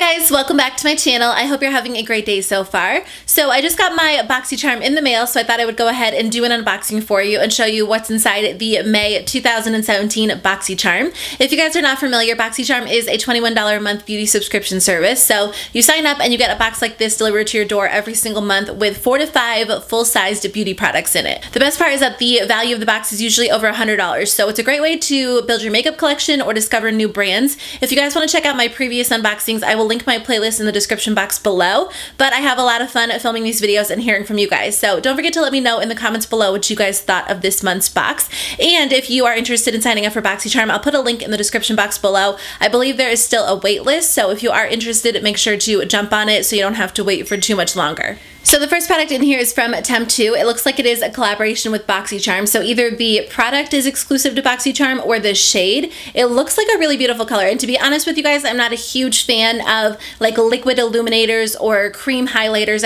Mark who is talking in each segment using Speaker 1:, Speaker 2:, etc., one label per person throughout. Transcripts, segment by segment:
Speaker 1: Hey guys, welcome back to my channel. I hope you're having a great day so far. So I just got my Boxycharm in the mail, so I thought I would go ahead and do an unboxing for you and show you what's inside the May 2017 Boxycharm. If you guys are not familiar, Boxycharm is a $21 a month beauty subscription service. So you sign up and you get a box like this delivered to your door every single month with 4 to 5 full-sized beauty products in it. The best part is that the value of the box is usually over $100, so it's a great way to build your makeup collection or discover new brands. If you guys want to check out my previous unboxings, I will link my playlist in the description box below, but I have a lot of fun filming these videos and hearing from you guys. So don't forget to let me know in the comments below what you guys thought of this month's box. And if you are interested in signing up for Boxycharm, I'll put a link in the description box below. I believe there is still a wait list, so if you are interested, make sure to jump on it so you don't have to wait for too much longer. So the first product in here is from Temptu. It looks like it is a collaboration with Boxycharm. So either the product is exclusive to Boxycharm or the shade. It looks like a really beautiful color. And to be honest with you guys, I'm not a huge fan of like liquid illuminators or cream highlighters.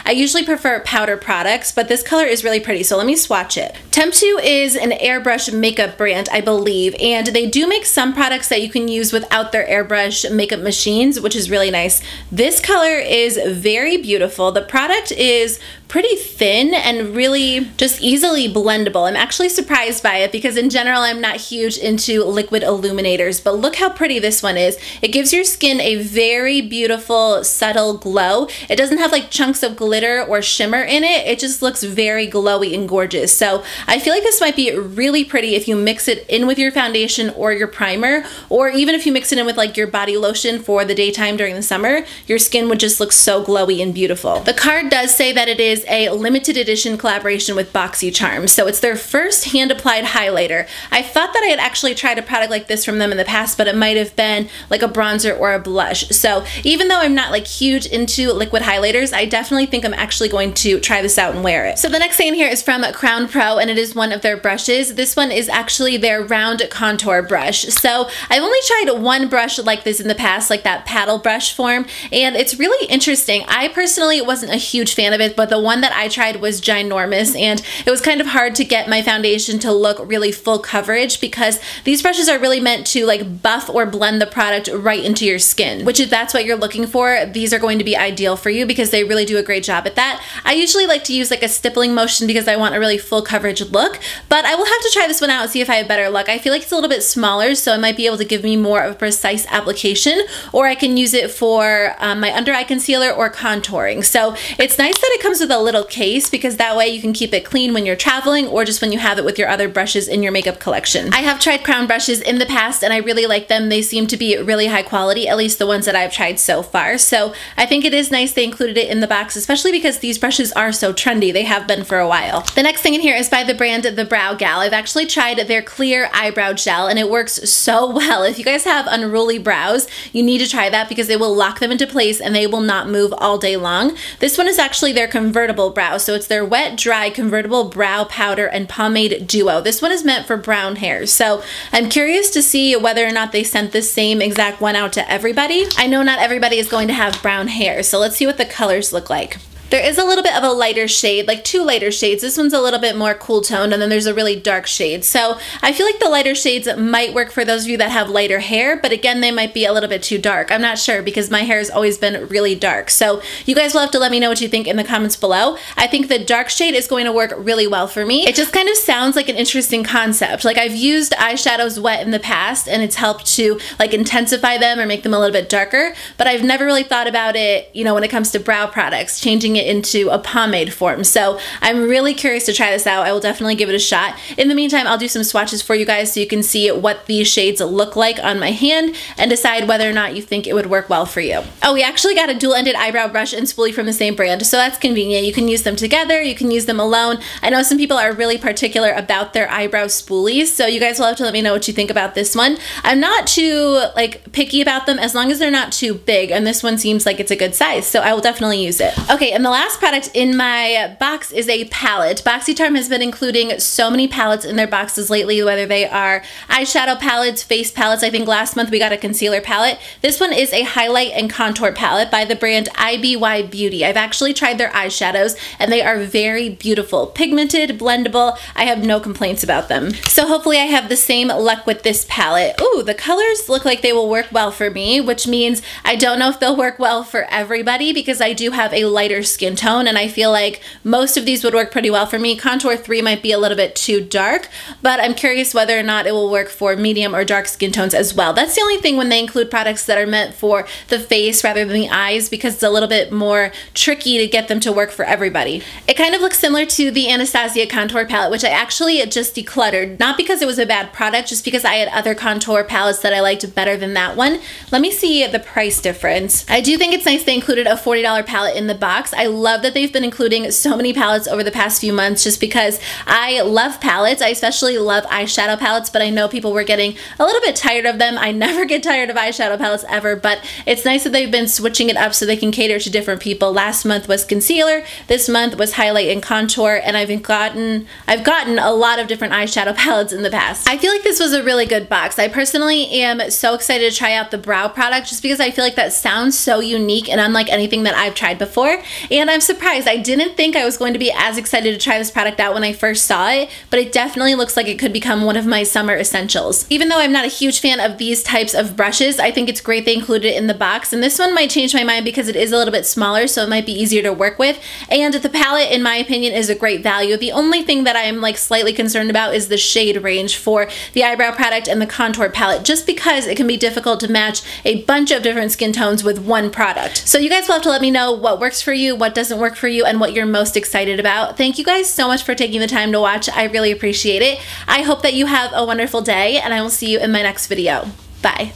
Speaker 1: I usually prefer powder products, but this color is really pretty. So let me swatch it. Temptu is an airbrush makeup brand, I believe, and they do make some products that you can use without their airbrush makeup machines, which is really nice. This color is very beautiful. The product is pretty thin and really just easily blendable. I'm actually surprised by it because in general I'm not huge into liquid illuminators, but look how pretty this one is. It gives your skin a very beautiful subtle glow. It doesn't have like chunks of glitter or shimmer in it. It just looks very glowy and gorgeous. So I feel like this might be really pretty if you mix it in with your foundation or your primer, or even if you mix it in with like your body lotion for the daytime during the summer, your skin would just look so glowy and beautiful. The card does say that it is a limited edition collaboration with Boxycharm. So it's their first hand-applied highlighter. I thought that I had actually tried a product like this from them in the past, but it might have been like a bronzer or a blush. So even though I'm not like huge into liquid highlighters, I definitely think I'm actually going to try this out and wear it. So the next thing in here is from Crown Pro, and it is one of their brushes. This one is actually their round contour brush. So I've only tried one brush like this in the past, like that paddle brush form, and it's really interesting. I personally wasn't a huge fan of it, but the one that I tried was ginormous, and it was kind of hard to get my foundation to look really full coverage because these brushes are really meant to like buff or blend the product right into your skin, which if that's what you're looking for, these are going to be ideal for you because they really do a great job at that. I usually like to use like a stippling motion because I want a really full coverage look, but I will have to try this one out and see if I have better luck. I feel like it's a little bit smaller, so it might be able to give me more of a precise application, or I can use it for my under eye concealer or contouring. So it's nice that it comes with a little case because that way you can keep it clean when you're traveling or just when you have it with your other brushes in your makeup collection. I have tried Crown brushes in the past and I really like them. They seem to be really high quality, at least the ones that I've tried so far. So I think it is nice they included it in the box, especially because these brushes are so trendy. They have been for a while. The next thing in here is by the brand the BrowGal. I've actually tried their clear eyebrow gel and it works so well. If you guys have unruly brows, you need to try that because they will lock them into place and they will not move all day long. This one is actually their Convertible brow. So it's their wet, dry, convertible brow powder and pomade duo. This one is meant for brown hair. So I'm curious to see whether or not they sent this same exact one out to everybody. I know not everybody is going to have brown hair, so let's see what the colors look like. There is a little bit of a lighter shade, like two lighter shades. This one's a little bit more cool toned, and then there's a really dark shade. So I feel like the lighter shades might work for those of you that have lighter hair, but again, they might be a little bit too dark. I'm not sure because my hair has always been really dark. So you guys will have to let me know what you think in the comments below. I think the dark shade is going to work really well for me. It just kind of sounds like an interesting concept. Like I've used eyeshadows wet in the past and it's helped to like intensify them or make them a little bit darker, but I've never really thought about it, you know, when it comes to brow products, changing it into a pomade form. So I'm really curious to try this out. I will definitely give it a shot. In the meantime, I'll do some swatches for you guys so you can see what these shades look like on my hand and decide whether or not you think it would work well for you. Oh, we actually got a dual-ended eyebrow brush and spoolie from the same brand, so that's convenient. You can use them together, you can use them alone. I know some people are really particular about their eyebrow spoolies, so you guys will have to let me know what you think about this one. I'm not too like picky about them as long as they're not too big, and this one seems like it's a good size, so I will definitely use it. Okay, and the last product in my box is a palette. Boxycharm has been including so many palettes in their boxes lately, whether they are eyeshadow palettes, face palettes. I think last month we got a concealer palette. This one is a highlight and contour palette by the brand IBY Beauty. I've actually tried their eyeshadows and they are very beautiful. Pigmented, blendable. I have no complaints about them. So hopefully I have the same luck with this palette. Ooh, the colors look like they will work well for me, which means I don't know if they'll work well for everybody because I do have a lighter skin tone and I feel like most of these would work pretty well for me. Contour 3 might be a little bit too dark, but I'm curious whether or not it will work for medium or dark skin tones as well. That's the only thing when they include products that are meant for the face rather than the eyes, because it's a little bit more tricky to get them to work for everybody. It kind of looks similar to the Anastasia contour palette, which I actually just decluttered, not because it was a bad product, just because I had other contour palettes that I liked better than that one. Let me see the price difference. I do think it's nice they included a $40 palette in the box. I love that they've been including so many palettes over the past few months just because I love palettes. I especially love eyeshadow palettes, but I know people were getting a little bit tired of them. I never get tired of eyeshadow palettes ever, but it's nice that they've been switching it up so they can cater to different people. Last month was concealer, this month was highlight and contour, and I've gotten a lot of different eyeshadow palettes in the past. I feel like this was a really good box. I personally am so excited to try out the brow product just because I feel like that sounds so unique and unlike anything that I've tried before, and I'm surprised. I didn't think I was going to be as excited to try this product out when I first saw it, but it definitely looks like it could become one of my summer essentials. Even though I'm not a huge fan of these types of brushes, I think it's great they included it in the box, and this one might change my mind because it is a little bit smaller, so it might be easier to work with, and the palette, in my opinion, is a great value. The only thing that I'm like slightly concerned about is the shade range for the eyebrow product and the contour palette, just because it can be difficult to match a bunch of different skin tones with one product. So you guys will have to let me know what works for you, what doesn't work for you, and what you're most excited about. Thank you guys so much for taking the time to watch. I really appreciate it. I hope that you have a wonderful day, and I will see you in my next video. Bye.